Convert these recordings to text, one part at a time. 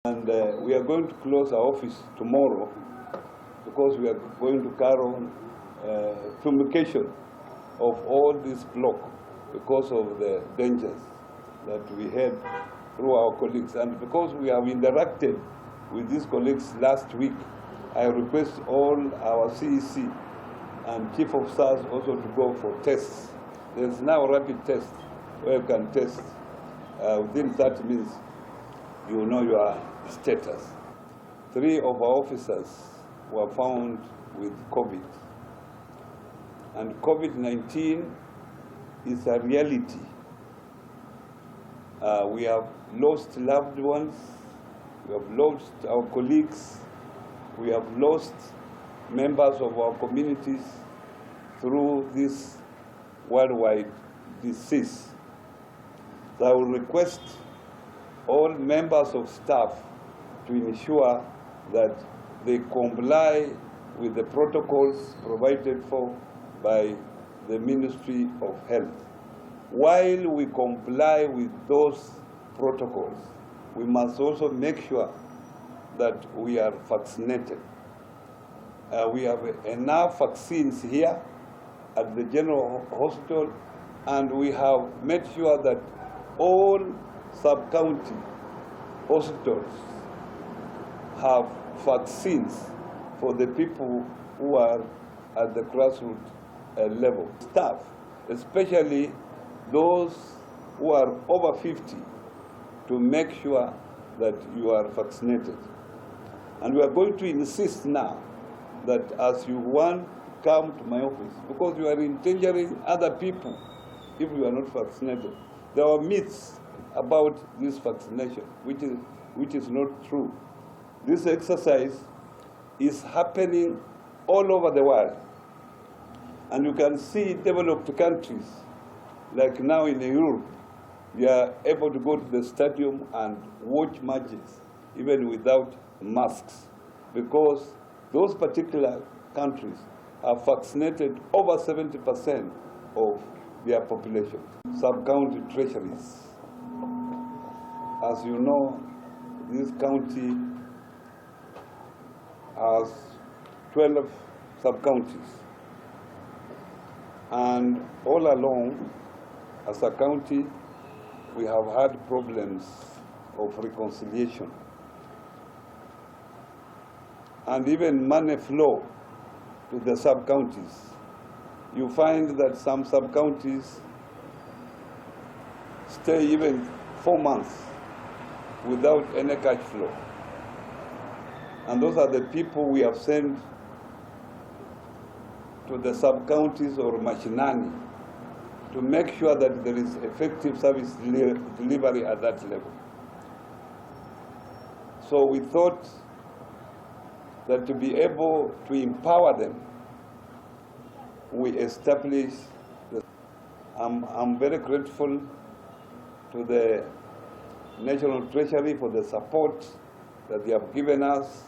And we are going to close our office tomorrow because we are going to carry on fumigation of all this block because of the dangers that we had through our colleagues. And because we have interacted with these colleagues last week, I request all our CEC and chief of staff also to go for tests. There's now a rapid test where you can test within 30 minutes. You know your status. 3 of our officers were found with COVID. And COVID-19 is a reality. We have lost loved ones, we have lost our colleagues, we have lost members of our communities through this worldwide disease. So I will request all members of staff to ensure that they comply with the protocols provided for by the Ministry of Health. While we comply with those protocols, we must also make sure that we are vaccinated. We have enough vaccines here at the General Hospital, and we have made sure that all sub-county hospitals have vaccines for the people who are at the grassroots level. Staff, especially those who are over 50, to make sure that you are vaccinated. And we are going to insist now that as you want to come to my office, because you are endangering other people if you are not vaccinated. There are myths about this vaccination, which is not true. This exercise is happening all over the world. And you can see developed countries, like now in Europe, they are able to go to the stadium and watch matches, even without masks, because those particular countries have vaccinated over 70% of their population. Sub-county treasuries. As you know, this county has 12 sub-counties. And all along, as a county, we have had problems of reconciliation. And even money flow to the sub-counties. You find that some sub-counties stay even 4 months without any cash flow. And those are the people we have sent to the sub-counties or mashinani to make sure that there is effective service delivery at that level. So we thought that to be able to empower them, we established I'm very grateful to the National Treasury for the support that they have given us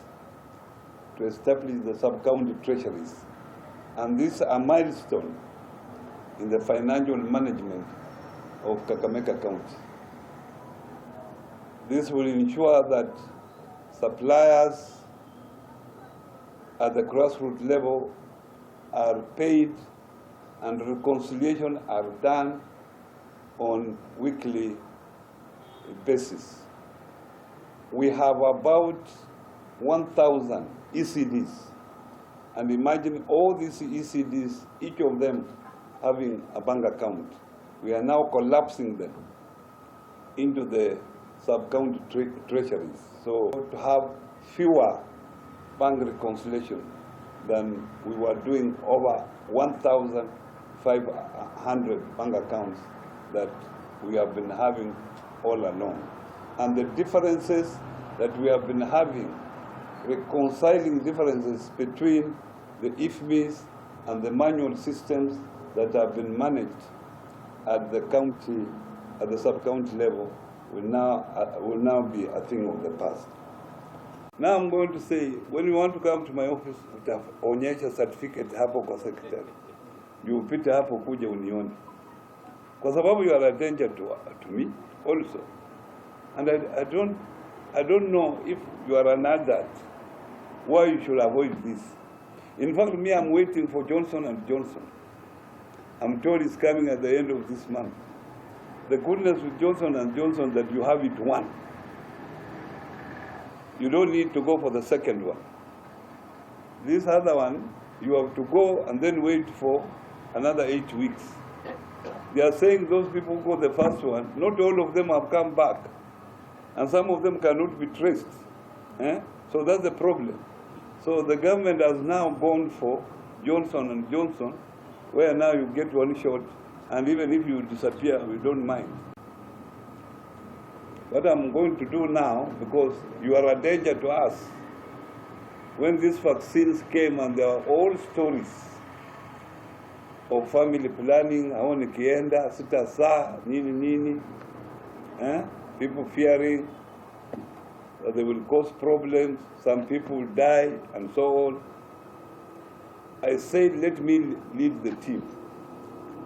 to establish the sub-county treasuries. And this is a milestone in the financial management of Kakamega County. This will ensure that suppliers at the grassroots level are paid and reconciliation are done on weekly basis. We have about 1,000 ECDs. And imagine all these ECDs, each of them having a bank account. We are now collapsing them into the sub-county treasuries. So to have fewer bank reconciliation than we were doing over 1,500 bank accounts that we have been having all along. And the differences that we have been having, reconciling differences between the IFMIs and the manual systems that have been managed at the county, at the sub-county level, will now be a thing of the past. Now I'm going to say, when you want to come to my office, utaonyesha certificate hapo kwa secretary. You upite hapo kuja unione. Kwa sababu you are a danger to me also. And I don't I don't know if you are an adult, why you should avoid this. In fact, me, I'm waiting for Johnson & Johnson. I'm told it's coming at the end of this month. The goodness with Johnson & Johnson that you have it one. You don't need to go for the second one. This other one, you have to go and then wait for another 8 weeks. They are saying those people who got the first one, not all of them have come back. And some of them cannot be traced. So that's the problem. So the government has now gone for Johnson & Johnson, where now you get one shot, and even if you disappear, we don't mind. What I'm going to do now, because you are a danger to us, when these vaccines came and there were all stories of family planning, haoni kienda, sita saa, nini, people fearing that they will cause problems, some people will die, and so on. I said, let me lead the team.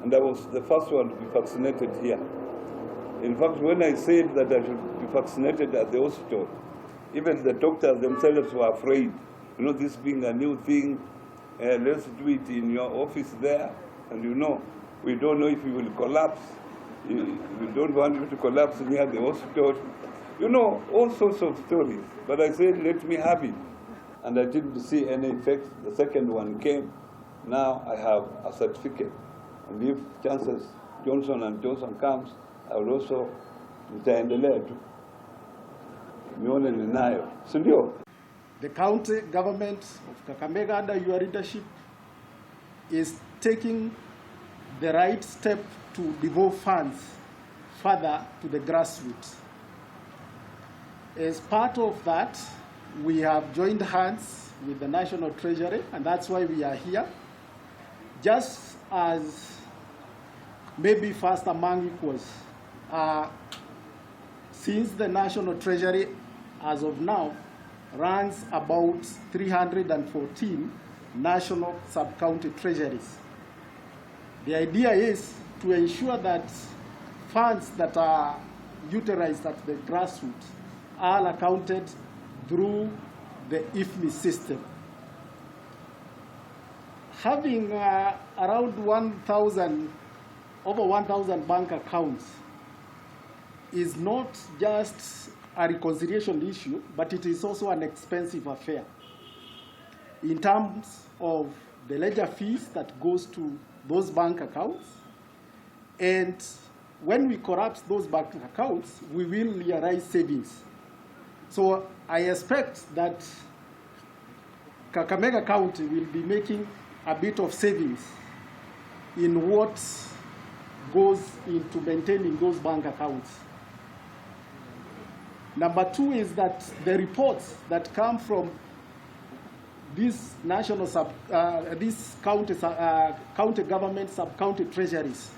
And I was the first one to be vaccinated here. In fact, when I said that I should be vaccinated at the hospital, even the doctors themselves were afraid. You know, this being a new thing, let's do it in your office there. And you know, we don't know if you will collapse. We don't want you to collapse near the hospital. You know, all sorts of stories. But I said, let me have it. And I didn't see any effects. The second one came. Now I have a certificate. And if chances Johnson & Johnson comes, I will also nitaendelea tu. Nione ninayo. Si ndio? The county government of Kakamega under your leadership is taking the right step to devolve funds further to the grassroots. As part of that, we have joined hands with the National Treasury, and that's why we are here. Just as maybe first among equals, since the National Treasury, as of now, runs about 314 national sub-county treasuries. The idea is to ensure that funds that are utilized at the grassroots are accounted through the IFMI system. Having around over 1,000 bank accounts is not just a reconciliation issue, but it is also an expensive affair in terms of the ledger fees that goes to those bank accounts. And when we corrupt those bank accounts, we will realize savings. So I expect that Kakamega County will be making a bit of savings in what goes into maintaining those bank accounts. Number two is that the reports that come from these national these county government sub-county treasuries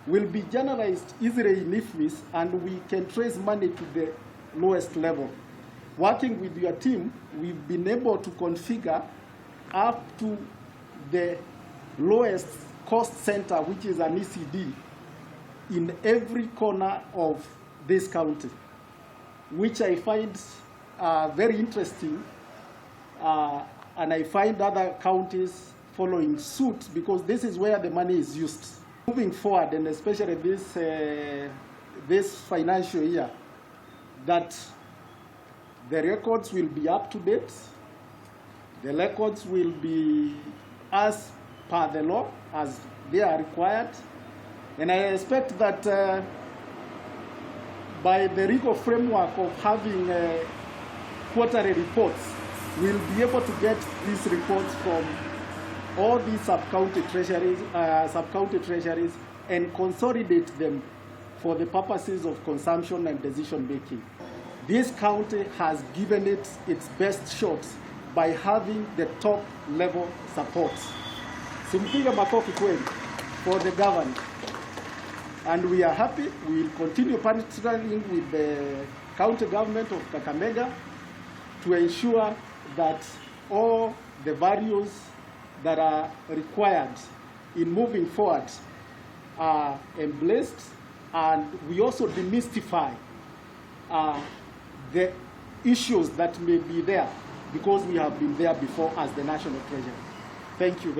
will be generalized easily in IFMIS, and we can trace money to the lowest level. Working with your team, we've been able to configure up to the lowest cost center, which is an ECD, in every corner of this county, which I find very interesting, and I find other counties following suit, because this is where the money is used. Moving forward, and especially this financial year, that the records will be up to date, the records will be as per the law, as they are required, and I expect that by the legal framework of having quarterly reports, we'll be able to get these reports from all these sub-county treasuries and consolidate them for the purposes of consumption and decision making. This county has given it its best shot by having the top level support. Simpinga makofi kweli for the government. And we are happy. We will continue partnering with the county government of Kakamega to ensure that all the values that are required in moving forward are embraced, and we also demystify the issues that may be there, because we have been there before as the National Treasury. Thank you.